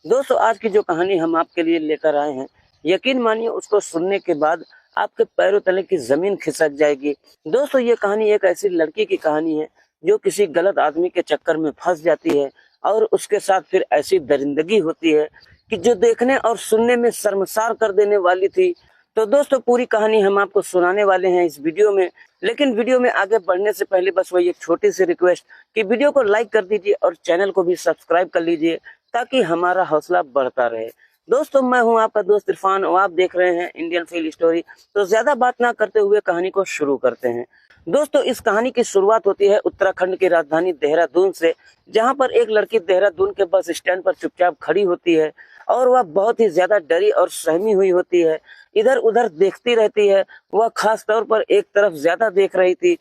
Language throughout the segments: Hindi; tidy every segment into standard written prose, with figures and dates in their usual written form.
दोस्तों आज की जो कहानी हम आपके लिए लेकर आए हैं, यकीन मानिए उसको सुनने के बाद आपके पैरों तले की जमीन खिसक जाएगी। दोस्तों ये कहानी एक ऐसी लड़की की कहानी है जो किसी गलत आदमी के चक्कर में फंस जाती है और उसके साथ फिर ऐसी दरिंदगी होती है कि जो देखने और सुनने में शर्मसार कर देने वाली थी। तो दोस्तों पूरी कहानी हम आपको सुनाने वाले हैं इस वीडियो में। लेकिन वीडियो में आगे बढ़ने से पहले बस वही एक छोटी सी रिक्वेस्ट कि वीडियो को लाइक कर दीजिए और चैनल को भी सब्सक्राइब कर लीजिए ताकि हमारा हौसला बढ़ता रहे। दोस्तों मैं हूं आपका दोस्त इरफान और आप देख रहे हैं इंडियन फील स्टोरी। तो ज्यादा बात ना करते हुए कहानी को शुरू करते हैं। दोस्तों इस कहानी की शुरुआत होती है उत्तराखंड की राजधानी देहरादून से, जहां पर एक लड़की देहरादून के बस स्टैंड पर चुपचाप खड़ी होती है और वह बहुत ही ज्यादा डरी और सहमी हुई होती है। इधर उधर देखती रहती है। वह खास तौर पर एक तरफ ज्यादा देख रही थी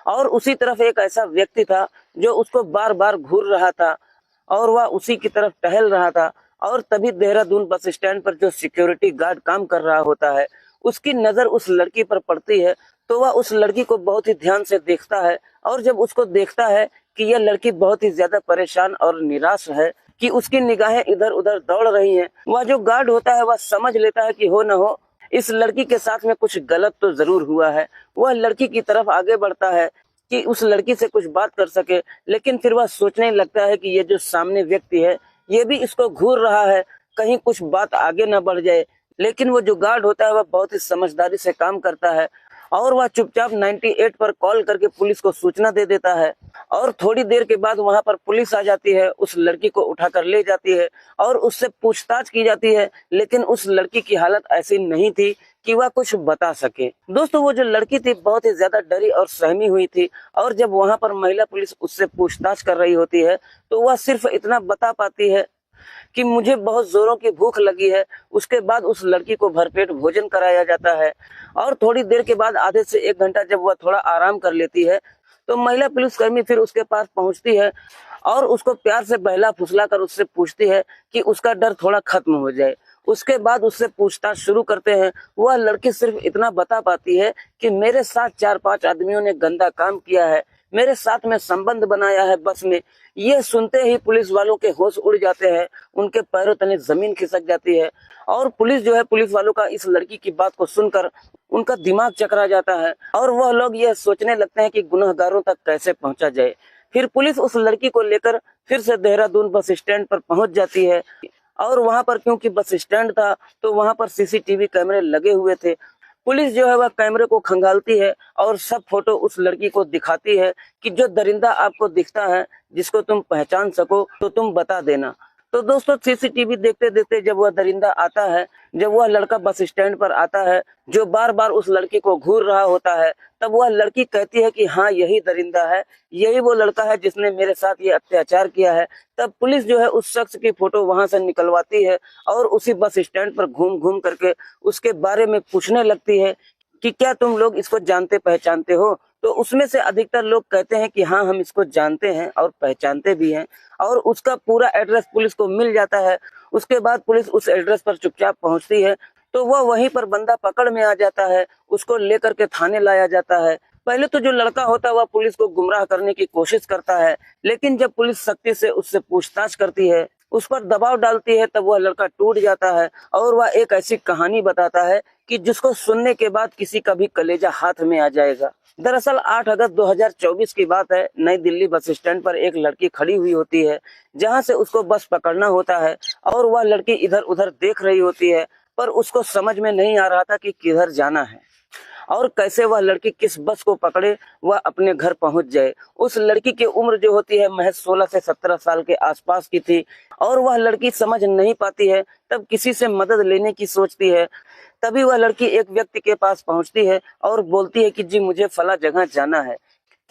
और उसी तरफ एक ऐसा व्यक्ति था जो उसको बार बार घूर रहा था और वह उसी की तरफ टहल रहा था। और तभी देहरादून बस स्टैंड पर जो सिक्योरिटी गार्ड काम कर रहा होता है उसकी नजर उस लड़की पर पड़ती है। तो वह उस लड़की को बहुत ही ध्यान से देखता है और जब उसको देखता है कि यह लड़की बहुत ही ज्यादा परेशान और निराश है कि उसकी निगाहें इधर उधर दौड़ रही हैं, वह जो गार्ड होता है वह समझ लेता है कि हो न हो इस लड़की के साथ में कुछ गलत तो जरूर हुआ है। वह लड़की की तरफ आगे बढ़ता है कि उस लड़की से कुछ बात कर सके, लेकिन फिर वह सोचने लगता है कि ये जो सामने व्यक्ति है ये भी इसको घूर रहा है, कहीं कुछ बात आगे ना बढ़ जाए। लेकिन वो जो गार्ड होता है वह बहुत ही समझदारी से काम करता है और वह चुपचाप 98 पर कॉल करके पुलिस को सूचना दे देता है। और थोड़ी देर के बाद वहां पर पुलिस आ जाती है, उस लड़की को उठाकर ले जाती है और उससे पूछताछ की जाती है। लेकिन उस लड़की की हालत ऐसी नहीं थी कि वह कुछ बता सके। दोस्तों वो जो लड़की थी बहुत ही ज्यादा डरी और सहमी हुई थी और जब वहां पर महिला पुलिस उससे पूछताछ कर रही होती है तो वह सिर्फ इतना बता पाती है कि मुझे बहुत जोरों की भूख लगी है। उसके बाद उस लड़की को भरपेट भोजन कराया जाता है और थोड़ी देर के बाद आधे से 1 घंटा जब वह थोड़ा आराम कर लेती है तो महिला पुलिसकर्मी फिर उसके पास पहुंचती है और उसको प्यार से बहला फुसला कर उससे पूछती है कि उसका डर थोड़ा खत्म हो जाए। उसके बाद उससे पूछताछ शुरू करते हैं। वह लड़की सिर्फ इतना बता पाती है कि मेरे साथ 4-5 आदमियों ने गंदा काम किया है, मेरे साथ में संबंध बनाया है बस में। ये सुनते ही पुलिस वालों के होश उड़ जाते हैं, उनके पैरों तले जमीन खिसक जाती है और पुलिस जो है पुलिस वालों का इस लड़की की बात को सुनकर उनका दिमाग चकरा जाता है और वह लोग यह सोचने लगते हैं कि गुनहगारों तक कैसे पहुंचा जाए। फिर पुलिस उस लड़की को लेकर फिर से देहरादून बस स्टैंड पर पहुंच जाती है और वहां पर क्योंकि बस स्टैंड था तो वहां पर सीसीटीवी कैमरे लगे हुए थे। पुलिस जो है वह कैमरे को खंगालती है और सब फोटो उस लड़की को दिखाती है कि जो दरिंदा आपको दिखता है जिसको तुम पहचान सको तो तुम बता देना। तो दोस्तों सीसीटीवी देखते देखते जब वह दरिंदा आता है, जब वह लड़का बस स्टैंड पर आता है जो बार बार उस लड़की को घूर रहा होता है, तब वह लड़की कहती है कि हाँ यही दरिंदा है, यही वो लड़का है जिसने मेरे साथ ये अत्याचार किया है। तब पुलिस जो है उस शख्स की फोटो वहां से निकलवाती है और उसी बस स्टैंड पर घूम घूम करके उसके बारे में पूछने लगती है कि क्या तुम लोग इसको जानते पहचानते हो। तो उसमें से अधिकतर लोग कहते हैं कि हाँ हम इसको जानते हैं और पहचानते भी हैं और उसका पूरा एड्रेस पुलिस को मिल जाता है। उसके बाद पुलिस उस एड्रेस पर चुपचाप पहुंचती है तो वह वहीं पर बंदा पकड़ में आ जाता है, उसको लेकर के थाने लाया जाता है। पहले तो जो लड़का होता है वह पुलिस को गुमराह करने की कोशिश करता है, लेकिन जब पुलिस सख्ती से उससे पूछताछ करती है, उस पर दबाव डालती है, तब वह लड़का टूट जाता है और वह एक ऐसी कहानी बताता है कि जिसको सुनने के बाद किसी का भी कलेजा हाथ में आ जाएगा। दरअसल 8 अगस्त 2024 की बात है। नई दिल्ली बस स्टैंड पर एक लड़की खड़ी हुई होती है जहां से उसको बस पकड़ना होता है और वह लड़की इधर उधर देख रही होती है, पर उसको समझ में नहीं आ रहा था कि किधर जाना है और कैसे वह लड़की किस बस को पकड़े वह अपने घर पहुंच जाए। उस लड़की की उम्र जो होती है महज 16 से 17 साल के आसपास की थी और वह लड़की समझ नहीं पाती है, तब किसी से मदद लेने की सोचती है। तभी वह लड़की एक व्यक्ति के पास पहुंचती है और बोलती है कि जी मुझे फला जगह जाना है,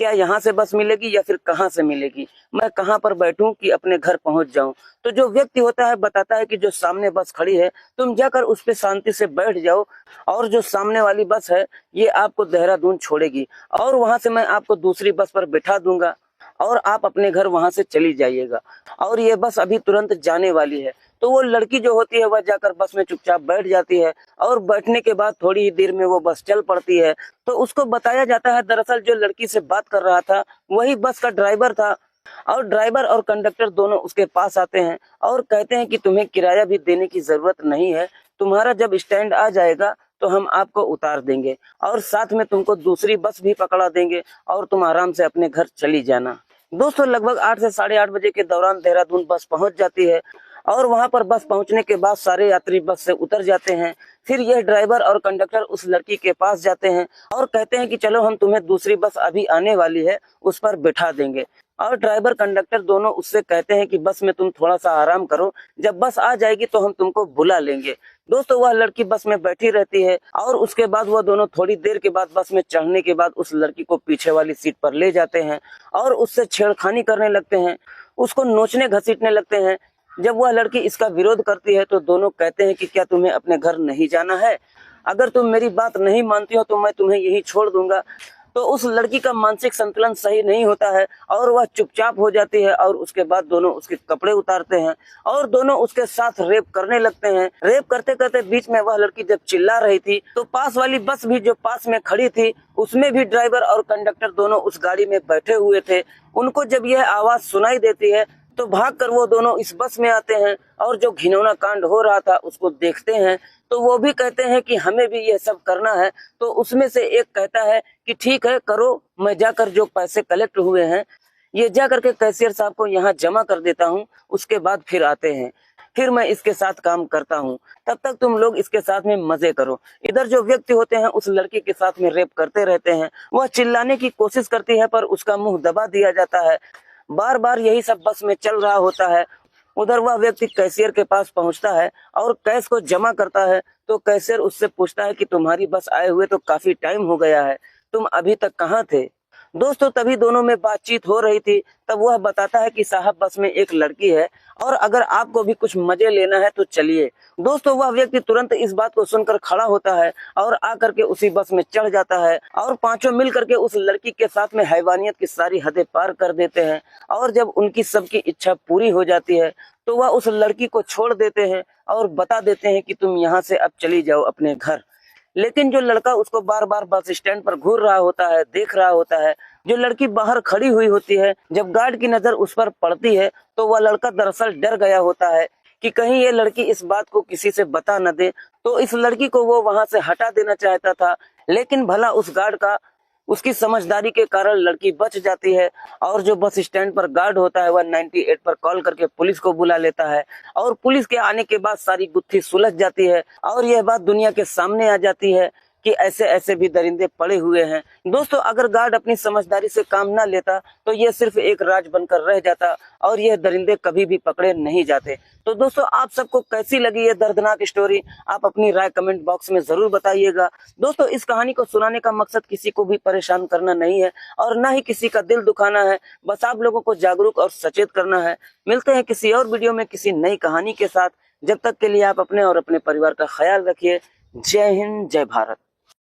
क्या यहाँ से बस मिलेगी या फिर कहाँ से मिलेगी, मैं कहाँ पर बैठूं कि अपने घर पहुंच जाऊं। तो जो व्यक्ति होता है बताता है कि जो सामने बस खड़ी है तुम जाकर उस पे शांति से बैठ जाओ और जो सामने वाली बस है ये आपको देहरादून छोड़ेगी और वहां से मैं आपको दूसरी बस पर बिठा दूंगा और आप अपने घर वहां से चली जाइएगा और ये बस अभी तुरंत जाने वाली है। तो वो लड़की जो होती है वह जाकर बस में चुपचाप बैठ जाती है और बैठने के बाद थोड़ी ही देर में वो बस चल पड़ती है। तो उसको बताया जाता है दरअसल जो लड़की से बात कर रहा था वही बस का ड्राइवर था और ड्राइवर और कंडक्टर दोनों उसके पास आते हैं और कहते हैं कि तुम्हें किराया भी देने की जरूरत नहीं है, तुम्हारा जब स्टैंड आ जाएगा तो हम आपको उतार देंगे और साथ में तुमको दूसरी बस भी पकड़ा देंगे और तुम आराम से अपने घर चली जाना। दोस्तों लगभग 8 से 8:30 बजे के दौरान देहरादून बस पहुंच जाती है और वहां पर बस पहुंचने के बाद सारे यात्री बस से उतर जाते हैं। फिर यह ड्राइवर और कंडक्टर उस लड़की के पास जाते हैं और कहते हैं कि चलो हम तुम्हें दूसरी बस अभी आने वाली है उस पर बिठा देंगे। और ड्राइवर कंडक्टर दोनों उससे कहते हैं कि बस में तुम थोड़ा सा आराम करो, जब बस आ जाएगी तो हम तुमको बुला लेंगे। दोस्तों वह लड़की बस में बैठी रहती है और उसके बाद वह दोनों थोड़ी देर के बाद बस में चढ़ने के बाद उस लड़की को पीछे वाली सीट पर ले जाते हैं और उससे छेड़खानी करने लगते हैं, उसको नोचने घसीटने लगते हैं। जब वह लड़की इसका विरोध करती है तो दोनों कहते हैं कि क्या तुम्हें अपने घर नहीं जाना है, अगर तुम मेरी बात नहीं मानती हो तो मैं तुम्हें यही छोड़ दूंगा। तो उस लड़की का मानसिक संतुलन सही नहीं होता है और वह चुपचाप हो जाती है और उसके बाद दोनों उसके कपड़े उतारते हैं और दोनों उसके साथ रेप करने लगते हैं। रेप करते करते बीच में वह लड़की जब चिल्ला रही थी तो पास वाली बस भी जो पास में खड़ी थी उसमें भी ड्राइवर और कंडक्टर दोनों उस गाड़ी में बैठे हुए थे। उनको जब यह आवाज सुनाई देती है तो भागकर वो दोनों इस बस में आते हैं और जो घिनौना कांड हो रहा था उसको देखते हैं। तो वो भी कहते हैं कि हमें भी यह सब करना है। तो उसमें से एक कहता है कि ठीक है करो, मैं जाकर जो पैसे कलेक्ट हुए हैं ये जा करके कैशियर साहब को यहाँ जमा कर देता हूँ, उसके बाद फिर आते हैं, फिर मैं इसके साथ काम करता हूँ, तब तक तुम लोग इसके साथ में मजे करो। इधर जो व्यक्ति होते हैं उस लड़की के साथ में रेप करते रहते हैं। वह चिल्लाने की कोशिश करती है पर उसका मुंह दबा दिया जाता है। बार बार यही सब बस में चल रहा होता है। उधर वह व्यक्ति कैशियर के पास पहुंचता है और कैश को जमा करता है तो कैशियर उससे पूछता है कि तुम्हारी बस आए हुए तो काफी टाइम हो गया है, तुम अभी तक कहाँ थे। दोस्तों तभी दोनों में बातचीत हो रही थी, तब वह बताता है कि साहब बस में एक लड़की है और अगर आपको भी कुछ मजे लेना है तो चलिए। दोस्तों वह व्यक्ति तुरंत इस बात को सुनकर खड़ा होता है और आकर के उसी बस में चढ़ जाता है और पांचों मिल करके उस लड़की के साथ में हैवानियत की सारी हदें पार कर देते हैं। और जब उनकी सबकी इच्छा पूरी हो जाती है तो वह उस लड़की को छोड़ देते हैं और बता देते हैं कि तुम यहाँ से अब चली जाओ अपने घर। लेकिन जो लड़का उसको बार बार बस स्टैंड पर घूर रहा होता है, देख रहा होता है, जो लड़की बाहर खड़ी हुई होती है, जब गार्ड की नजर उस पर पड़ती है तो वह लड़का दरअसल डर गया होता है कि कहीं ये लड़की इस बात को किसी से बता न दे। तो इस लड़की को वो वहां से हटा देना चाहता था, लेकिन भला उस गार्ड का उसकी समझदारी के कारण लड़की बच जाती है। और जो बस स्टैंड पर गार्ड होता है वह 98 पर कॉल करके पुलिस को बुला लेता है और पुलिस के आने के बाद सारी गुत्थी सुलझ जाती है और यह बात दुनिया के सामने आ जाती है कि ऐसे ऐसे भी दरिंदे पड़े हुए हैं। दोस्तों अगर गार्ड अपनी समझदारी से काम ना लेता तो यह सिर्फ एक राज बनकर रह जाता और यह दरिंदे कभी भी पकड़े नहीं जाते। तो दोस्तों आप सबको कैसी लगी ये दर्दनाक स्टोरी, आप अपनी राय कमेंट बॉक्स में जरूर बताइएगा। दोस्तों इस कहानी को सुनाने का मकसद किसी को भी परेशान करना नहीं है और ना ही किसी का दिल दुखाना है, बस आप लोगों को जागरूक और सचेत करना है। मिलते हैं किसी और वीडियो में किसी नई कहानी के साथ, जब तक के लिए आप अपने और अपने परिवार का ख्याल रखिए। जय हिंद, जय भारत।